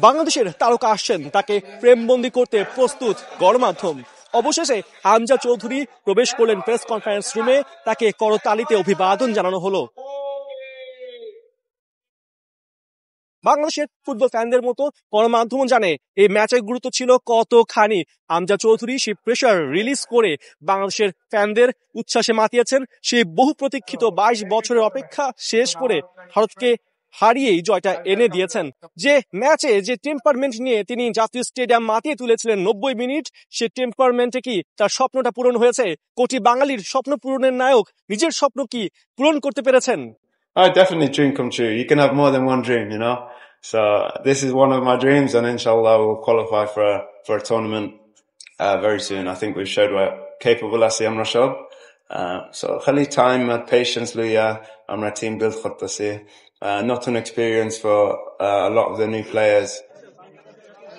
বাংলাদেশের তারকা আসছেন, তাকে প্রেমবন্দি করতে প্রস্তুত গণমাধ্যম। অবশেষে হামজা চৌধুরী প্রবেশ করলেন প্রেস কনফারেন্স রুমে, তাকে করতালিতে অভিবাদন জানানো হলো। বাংলাদেশের ফুটবল ফ্যানদের মতো গণমাধ্যম জানে এই ম্যাচের গুরুত্ব ছিল কতখানি। হামজা চৌধুরী সেই প্রেশার রিলিজ করে বাংলাদেশের ফ্যানদের উচ্ছ্বাসে মাতিয়েছেন। সেই বহু প্রতীক্ষিত 22 বছরের অপেক্ষা শেষ করে ভারতকে হারিয়েই জয়টা এনে দিয়েছেন। যে ম্যাচে যে টেম্পারমেন্ট নিয়ে তিনি জাতীয় স্টেডিয়াম মাতিয়ে তুলেছিলেন 90 মিনিট, সে টেম্পারমেন্টে কি তার স্বপ্নটা পূরণ হয়েছে? কোটি বাঙালির স্বপ্ন পূরণের নায়ক নিজের স্বপ্ন কি পূরণ করতে পেরেছেন? Oh, definitely dream come true. You can have more than one dream, So this is one of my dreams, and inshallah we'll qualify for a tournament very soon. I think we've showed we're capable as Siyam Rashad. So khali time and patience Luya amra team build khattasi. Not an experience for a lot of the new players.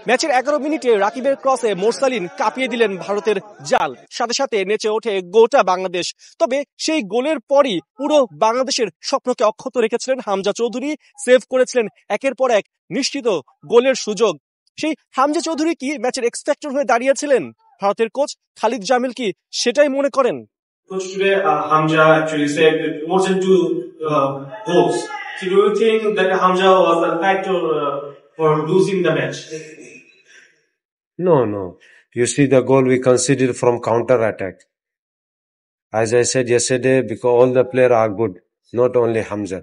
ম্যাচের 11 মিনিটে রাকিবের ক্রসে মোরসালিন কাঁপিয়ে দিলেন ভারতের জাল, সাথে সাথে নেচে ওঠে গোটা বাংলাদেশ। তবে সেই গোলের পরই পুরো বাংলাদেশের স্বপ্নকে অক্ষত রেখেছিলেন হামজা চৌধুরী, সেভ করেছিলেন একের পর এক নিশ্চিত গোলের সুযোগ। সেই হামজা চৌধুরী কি ম্যাচের এক্সপেক্টর হয়ে দাঁড়িয়েছিলেন? ভারতের কোচ খালিদ জামিল কি সেটাই মনে করেন? Coach today, Hamza actually said it wasn't two goals. So do you think that Hamza was a factor for losing the match? No. You see the goal we conceded from counter-attack. As I said yesterday, because all the players are good, not only Hamza.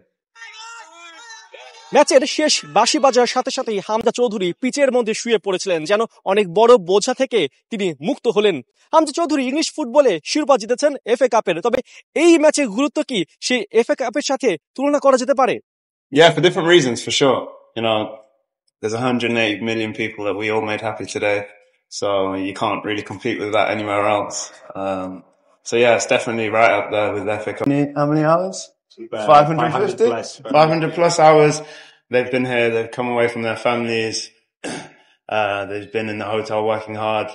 ম্যাচের শেষ বাঁশি বাজার সাথে সাথেই হামজা চৌধুরী পিচের মধ্যে শুয়ে পড়েছিলেন, যেন অনেক বড় বোঝা থেকে তিনি মুক্ত হলেন। হামজা চৌধুরী ইংলিশ ফুটবলে শিরোপা জিতেছেন এফএ কাপের, তবে এই ম্যাচের গুরুত্ব কি সেই এফএ কাপের সাথে তুলনা করা যেতে পারে? Yeah, for different reasons, for sure. There's 180 million people that we all made happy today, so you can't really compete with that anywhere else. So yeah, it's definitely right up there with FA Cup. How many hours? 550? 500 plus hours. They've been here, they've come away from their families. They've been in the hotel working hard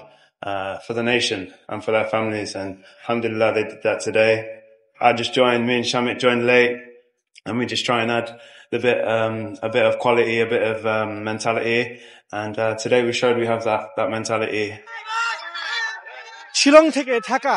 for the nation and for their families, and alhamdulillah they did that today. Me and Shamit joined late, and we just try and add a bit of quality, a bit of mentality, and today we showed we have that mentality. Shillong থেকে ঢাকা